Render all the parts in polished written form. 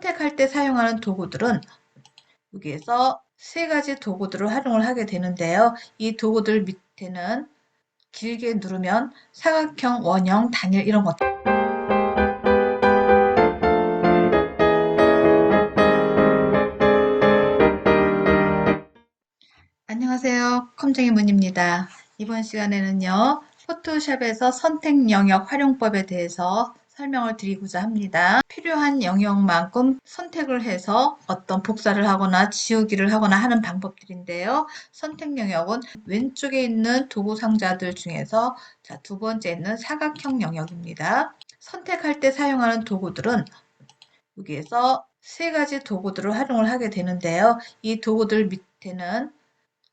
선택할 때 사용하는 도구들은 여기에서 세 가지 도구들을 활용을 하게 되는데요. 이 도구들 밑에는 길게 누르면 사각형, 원형, 단일 이런 것들. 안녕하세요. 컴쟁이문입니다. 이번 시간에는요. 포토샵에서 선택 영역 활용법에 대해서 설명을 드리고자 합니다. 필요한 영역만큼 선택을 해서 어떤 복사를 하거나 지우기를 하거나 하는 방법들인데요. 선택 영역은 왼쪽에 있는 도구 상자들 중에서 두 번째는 사각형 영역입니다. 선택할 때 사용하는 도구들은 여기에서 세 가지 도구들을 활용을 하게 되는데요. 이 도구들 밑에는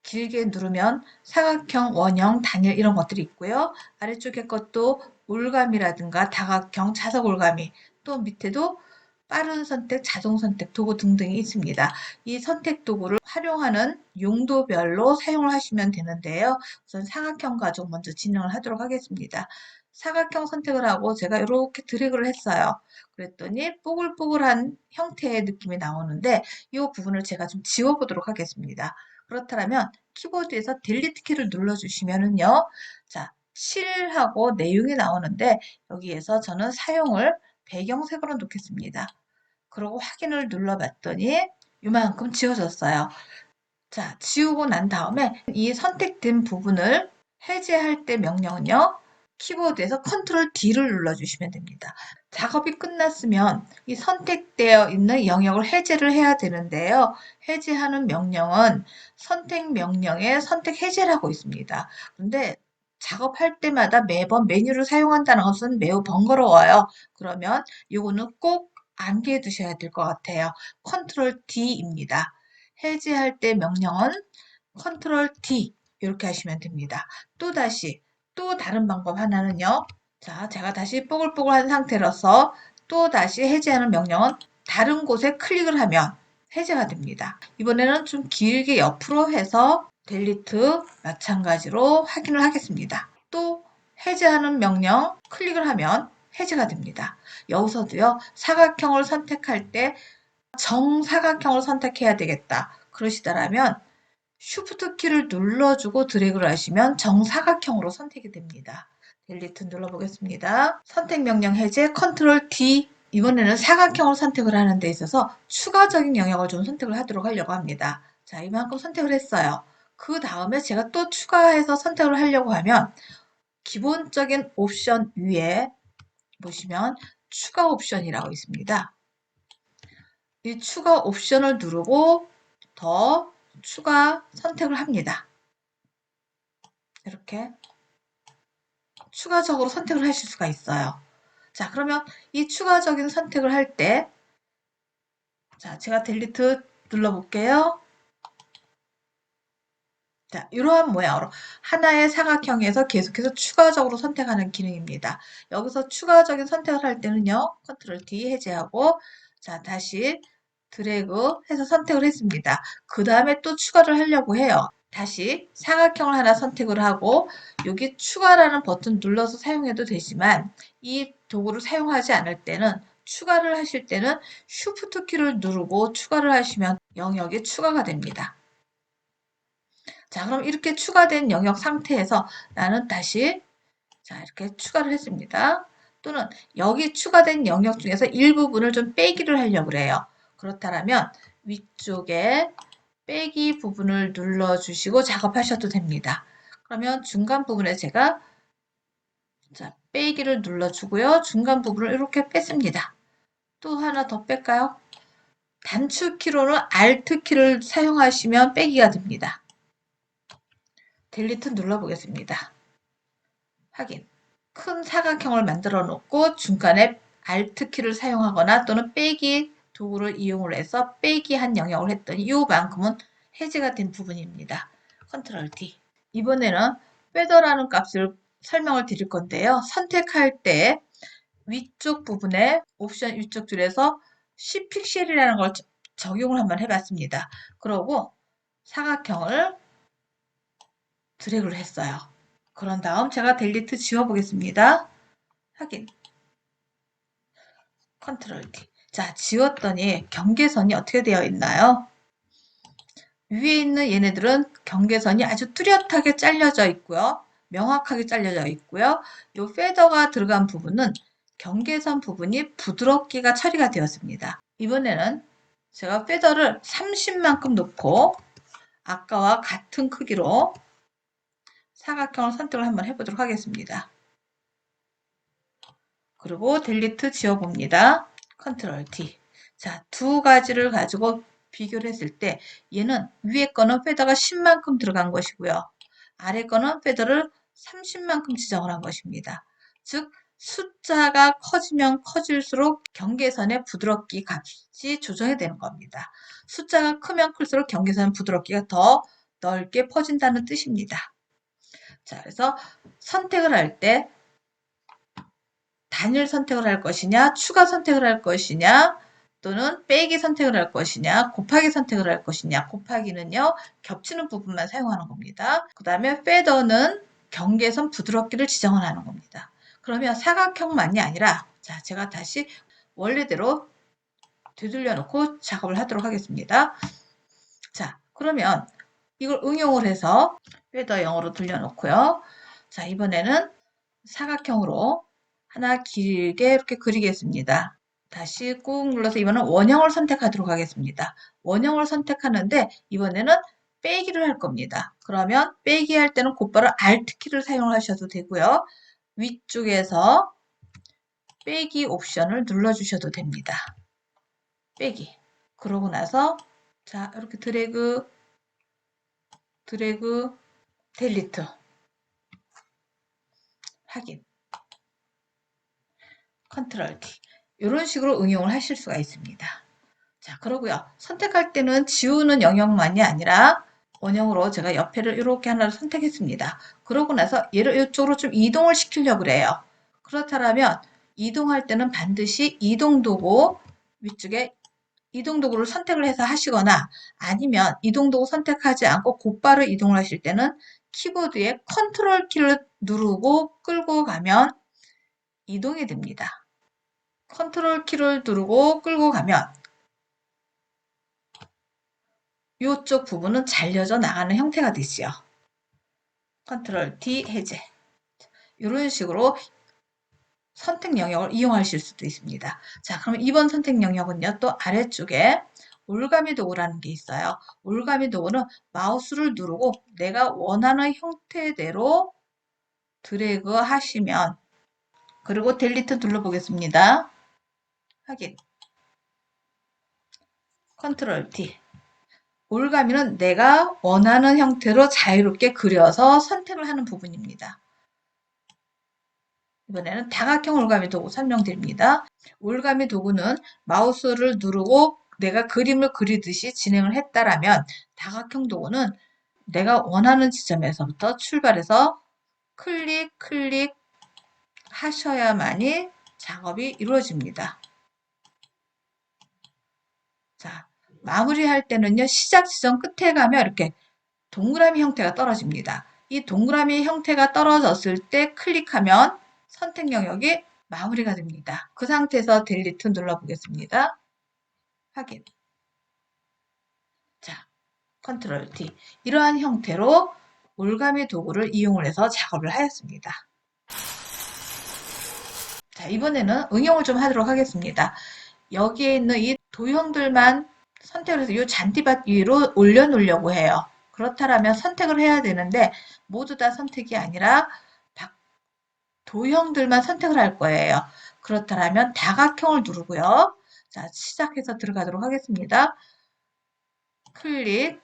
길게 누르면 사각형, 원형, 단일 이런 것들이 있고요. 아래쪽에 것도 올감이라든가 다각형, 자석 올감이, 또 밑에도 빠른 선택, 자동 선택 도구 등등이 있습니다. 이 선택 도구를 활용하는 용도별로 사용을 하시면 되는데요. 우선 사각형 가지고 먼저 진행을 하도록 하겠습니다. 사각형 선택을 하고 제가 이렇게 드래그를 했어요. 그랬더니 뽀글뽀글한 형태의 느낌이 나오는데 이 부분을 제가 좀 지워보도록 하겠습니다. 그렇다면 키보드에서 딜리트 키를 눌러주시면은요. 자, 칠하고 내용이 나오는데 여기에서 저는 사용을 배경색으로 놓겠습니다. 그리고 확인을 눌러봤더니 이만큼 지워졌어요. 자, 지우고 난 다음에 이 선택된 부분을 해제할 때 명령은요. 키보드에서 컨트롤 D를 눌러주시면 됩니다. 작업이 끝났으면 이 선택되어 있는 영역을 해제를 해야 되는데요. 해제하는 명령은 선택 명령에 선택 해제라고 있습니다. 근데 작업할 때마다 매번 메뉴를 사용한다는 것은 매우 번거로워요. 그러면 이거는 꼭 암기해 두셔야 될 것 같아요. 컨트롤 D입니다. 해제할 때 명령은 컨트롤 D 이렇게 하시면 됩니다. 또다시 또 다른 방법 하나는요. 자, 제가 다시 뽀글뽀글한 상태로서 또 다시 해제하는 명령은 다른 곳에 클릭을 하면 해제가 됩니다. 이번에는 좀 길게 옆으로 해서 델리트 마찬가지로 확인을 하겠습니다. 또 해제하는 명령 클릭을 하면 해제가 됩니다. 여기서도요. 사각형을 선택할 때 정사각형을 선택해야 되겠다. 그러시더라면 쉬프트 키를 눌러주고 드래그를 하시면 정사각형으로 선택이 됩니다. 딜리트 눌러보겠습니다. 선택 명령 해제 컨트롤 D. 이번에는 사각형을 선택을 하는 데 있어서 추가적인 영역을 좀 선택을 하려고 합니다. 자, 이만큼 선택을 했어요. 그 다음에 제가 또 추가해서 선택을 하려고 하면 기본적인 옵션 위에 보시면 추가 옵션이라고 있습니다. 이 추가 옵션을 누르고 더 추가 선택을 합니다. 이렇게 추가적으로 선택을 하실 수가 있어요. 자, 그러면 이 추가적인 선택을 할 때, 자, 제가 딜리트 눌러볼게요. 자, 이러한 모양으로 하나의 사각형에서 계속해서 추가적으로 선택하는 기능입니다. 여기서 추가적인 선택을 할 때는요, 컨트롤 D 해제하고, 자, 다시 드래그 해서 선택을 했습니다. 그 다음에 또 추가를 하려고 해요. 다시 사각형을 하나 선택을 하고 여기 추가라는 버튼 눌러서 사용해도 되지만 이 도구를 사용하지 않을 때는 추가를 하실 때는 쉬프트 키를 누르고 추가를 하시면 영역이 추가가 됩니다. 자, 그럼 이렇게 추가된 영역 상태에서 나는 다시 자, 이렇게 추가를 했습니다. 또는 여기 추가된 영역 중에서 일부분을 좀 빼기를 하려고 그래요. 그렇다면 위쪽에 빼기 부분을 눌러주시고 작업하셔도 됩니다. 그러면 중간 부분에 제가 자, 빼기를 눌러주고요. 중간 부분을 이렇게 뺐습니다. 또 하나 더 뺄까요? 단축키로는 Alt키를 사용하시면 빼기가 됩니다. 딜리트 눌러보겠습니다. 확인. 큰 사각형을 만들어 놓고 중간에 Alt키를 사용하거나 또는 빼기 도구를 이용을 해서 빼기한 영역을 했더니 이만큼은 해제가 된 부분입니다. 컨트롤 D. 이번에는 빼더라는 값을 설명을 드릴 건데요. 선택할 때 위쪽 부분에 옵션 위쪽 줄에서 10픽셀이라는 걸 적용을 한번 해봤습니다. 그러고 사각형을 드래그를 했어요. 그런 다음 제가 딜리트 지워보겠습니다. 확인. 컨트롤 D. 자, 지웠더니 경계선이 어떻게 되어 있나요? 위에 있는 얘네들은 경계선이 아주 뚜렷하게 잘려져 있고요. 명확하게 잘려져 있고요. 요 페더가 들어간 부분은 경계선 부분이 부드럽기가 처리가 되었습니다. 이번에는 제가 페더를 30만큼 놓고 아까와 같은 크기로 사각형을 선택을 한번 해보도록 하겠습니다. 그리고 델리트 지워봅니다. 컨트롤 D. 자, 두 가지를 가지고 비교를 했을 때 얘는 위에 거는 페더가 10만큼 들어간 것이고요. 아래 거는 페더를 30만큼 지정을 한 것입니다. 즉 숫자가 커지면 커질수록 경계선의 부드럽기 값이 조정이 되는 겁니다. 숫자가 크면 클수록 경계선 부드럽기가 더 넓게 퍼진다는 뜻입니다. 자, 그래서 선택을 할 때 단일 선택을 할 것이냐, 추가 선택을 할 것이냐, 또는 빼기 선택을 할 것이냐, 곱하기 선택을 할 것이냐. 곱하기는요, 겹치는 부분만 사용하는 겁니다. 그 다음에 페더는 경계선 부드럽기를 지정을 하는 겁니다. 그러면 사각형만이 아니라, 자, 제가 다시 원래대로 되돌려 놓고 작업을 하도록 하겠습니다. 자, 그러면 이걸 응용을 해서 페더 0으로 돌려놓고요. 자, 이번에는 사각형으로 하나 길게 이렇게 그리겠습니다. 다시 꾹 눌러서 이번엔 원형을 선택하도록 하겠습니다. 원형을 선택하는데 이번에는 빼기를 할 겁니다. 그러면 빼기 할 때는 곧바로 Alt키를 사용을 하셔도 되고요. 위쪽에서 빼기 옵션을 눌러주셔도 됩니다. 빼기. 그러고 나서 자 이렇게 드래그, 델리트. 확인. 컨트롤 D. 이런 식으로 응용을 하실 수가 있습니다. 자, 그러고요. 선택할 때는 지우는 영역만이 아니라 원형으로 제가 옆에를 이렇게 하나를 선택했습니다. 그러고 나서 얘를 이쪽으로 좀 이동을 시키려고 그래요. 그렇다면 이동할 때는 반드시 이동도구 위쪽에 이동도구를 선택을 해서 하시거나 아니면 이동도구 선택하지 않고 곧바로 이동을 하실 때는 키보드에 컨트롤 키를 누르고 끌고 가면 이동이 됩니다. 컨트롤 키를 누르고 끌고 가면 이쪽 부분은 잘려져 나가는 형태가 되지요. 컨트롤 D 해제. 이런 식으로 선택 영역을 이용하실 수도 있습니다. 자, 그럼 이번 선택 영역은요, 또 아래쪽에 올가미 도구라는 게 있어요. 올가미 도구는 마우스를 누르고 내가 원하는 형태대로 드래그 하시면, 그리고 델리트 눌러보겠습니다. 확인. 컨트롤 D. 올가미는 내가 원하는 형태로 자유롭게 그려서 선택을 하는 부분입니다. 이번에는 다각형 올가미 도구 설명드립니다. 올가미 도구는 마우스를 누르고 내가 그림을 그리듯이 진행을 했다라면 다각형 도구는 내가 원하는 지점에서부터 출발해서 클릭 하셔야만이 작업이 이루어집니다. 자, 마무리할 때는요, 시작 지점 끝에 가면 이렇게 동그라미 형태가 떨어집니다. 이 동그라미 형태가 떨어졌을 때 클릭하면 선택 영역이 마무리가 됩니다. 그 상태에서 델리트 눌러보겠습니다. 확인. 자, 컨트롤 D. 이러한 형태로 올가미 도구를 이용을 해서 작업을 하였습니다. 자, 이번에는 응용을 좀 하도록 하겠습니다. 여기에 있는 이 도형들만 선택을 해서 이 잔디밭 위로 올려놓으려고 해요. 그렇다면 선택을 해야 되는데 모두 다 선택이 아니라 도형들만 선택을 할 거예요. 그렇다면 다각형을 누르고요. 자, 시작해서 들어가도록 하겠습니다. 클릭,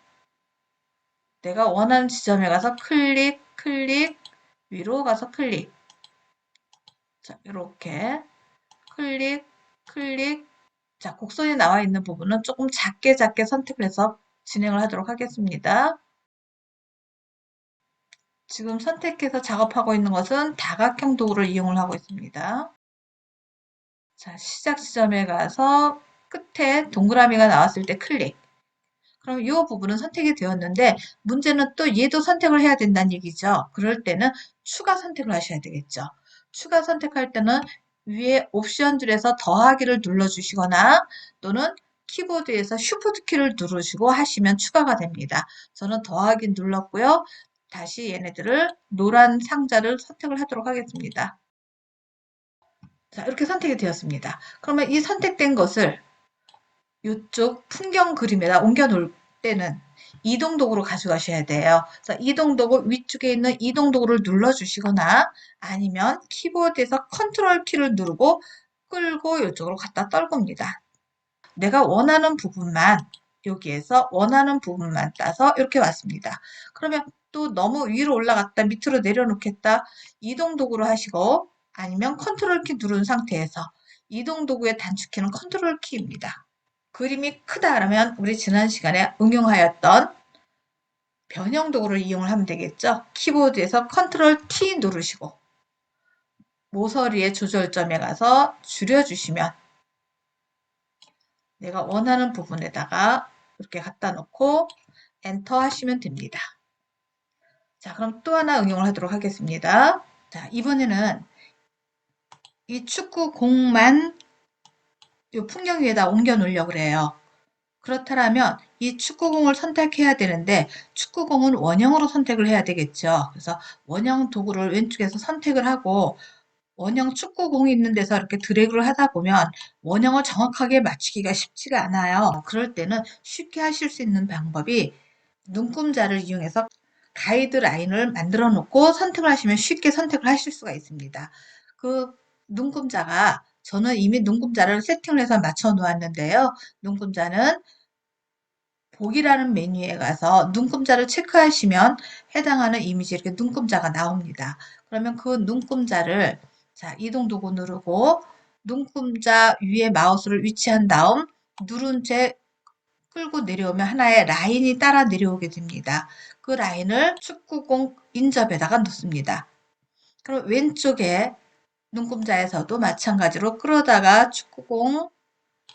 내가 원하는 지점에 가서 클릭, 위로 가서 클릭. 자, 이렇게 클릭. 자, 곡선이 나와 있는 부분은 조금 작게 선택을 해서 진행을 하도록 하겠습니다. 지금 선택해서 작업하고 있는 것은 다각형 도구를 이용을 하고 있습니다. 자, 시작 지점에 가서 끝에 동그라미가 나왔을 때 클릭. 그럼 이 부분은 선택이 되었는데 문제는 또 얘도 선택을 해야 된다는 얘기죠. 그럴 때는 추가 선택을 하셔야 되겠죠. 추가 선택할 때는 위에 옵션 줄에서 더하기를 눌러주시거나 또는 키보드에서 쉬프트 키를 누르시고 하시면 추가가 됩니다. 저는 더하기 눌렀고요. 다시 얘네들을 노란 상자를 선택을 하도록 하겠습니다. 자, 이렇게 선택이 되었습니다. 그러면 이 선택된 것을 이쪽 풍경 그림에다 옮겨 놓을 때는 이동 도구로 가져가셔야 돼요. 그래서 이동 도구 위쪽에 있는 이동 도구를 눌러주시거나 아니면 키보드에서 컨트롤 키를 누르고 끌고 이쪽으로 갖다 떨굽니다. 내가 원하는 부분만 여기에서 원하는 부분만 따서 이렇게 왔습니다. 그러면 또 너무 위로 올라갔다 밑으로 내려놓겠다 이동 도구로 하시고 아니면 컨트롤 키 누른 상태에서 이동 도구의 단축키는 컨트롤 키입니다. 그림이 크다라면 우리 지난 시간에 응용하였던 변형 도구를 이용을 하면 되겠죠. 키보드에서 컨트롤 T 누르시고 모서리의 조절점에 가서 줄여주시면 내가 원하는 부분에다가 이렇게 갖다 놓고 엔터 하시면 됩니다. 자, 그럼 또 하나 응용을 하도록 하겠습니다. 자, 이번에는 이 축구공만 이 풍경 위에다 옮겨 놓으려고 그래요. 그렇다면 이 축구공을 선택해야 되는데 축구공은 원형으로 선택을 해야 되겠죠. 그래서 원형 도구를 왼쪽에서 선택을 하고 원형 축구공이 있는 데서 이렇게 드래그를 하다 보면 원형을 정확하게 맞추기가 쉽지가 않아요. 그럴 때는 쉽게 하실 수 있는 방법이 눈금자를 이용해서 가이드라인을 만들어 놓고 선택을 하시면 쉽게 선택을 하실 수가 있습니다. 그 눈금자가 저는 이미 눈금자를 세팅을 해서 맞춰 놓았는데요. 눈금자는 보기라는 메뉴에 가서 눈금자를 체크하시면 해당하는 이미지 이렇게 눈금자가 나옵니다. 그러면 그 눈금자를 자, 이동 도구 누르고 눈금자 위에 마우스를 위치한 다음 누른 채 끌고 내려오면 하나의 라인이 따라 내려오게 됩니다. 그 라인을 축구공 인접에다가 놓습니다. 그럼 왼쪽에 눈금자에서도 마찬가지로 끌어다가 축구공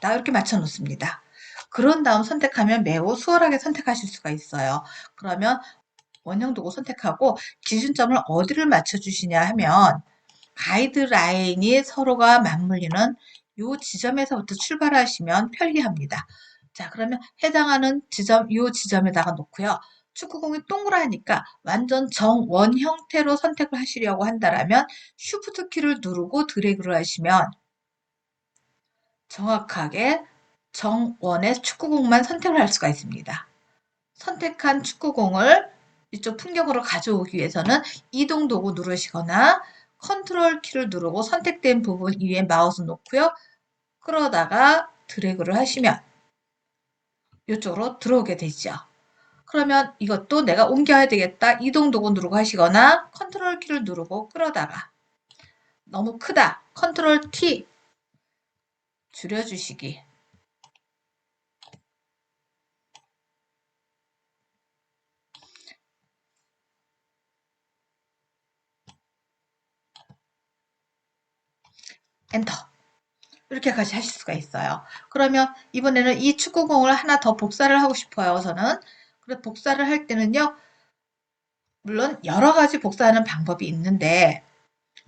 딱 이렇게 맞춰 놓습니다. 그런 다음 선택하면 매우 수월하게 선택하실 수가 있어요. 그러면 원형 도구 선택하고 기준점을 어디를 맞춰 주시냐 하면 가이드라인이 서로가 맞물리는 이 지점에서부터 출발하시면 편리합니다. 자, 그러면 해당하는 지점, 이 지점에다가 놓고요. 축구공이 동그라니까 완전 정원 형태로 선택을 하시려고 한다면 쉬프트 키를 누르고 드래그를 하시면 정확하게 정원의 축구공만 선택을 할 수가 있습니다. 선택한 축구공을 이쪽 풍경으로 가져오기 위해서는 이동 도구 누르시거나 컨트롤 키를 누르고 선택된 부분 위에 마우스 놓고요. 끌어다가 드래그를 하시면 이쪽으로 들어오게 되죠. 그러면 이것도 내가 옮겨야 되겠다. 이동 도구 누르고 하시거나 컨트롤 키를 누르고 끌어다가 너무 크다. 컨트롤 T 줄여주시기. 엔터. 이렇게 같이 하실 수가 있어요. 그러면 이번에는 이 축구공을 하나 더 복사를 하고 싶어요. 저는. 그래서 복사를 할 때는요. 물론 여러 가지 복사하는 방법이 있는데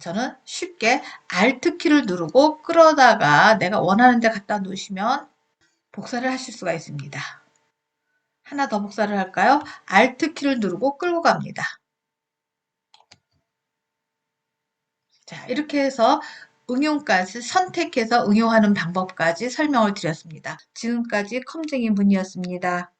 저는 쉽게 Alt 키를 누르고 끌어다가 내가 원하는 데 갖다 놓으시면 복사를 하실 수가 있습니다. 하나 더 복사를 할까요? Alt 키를 누르고 끌고 갑니다. 자, 이렇게 해서 응용까지 선택해서 응용하는 방법까지 설명을 드렸습니다. 지금까지 컴쟁이 문이었습니다.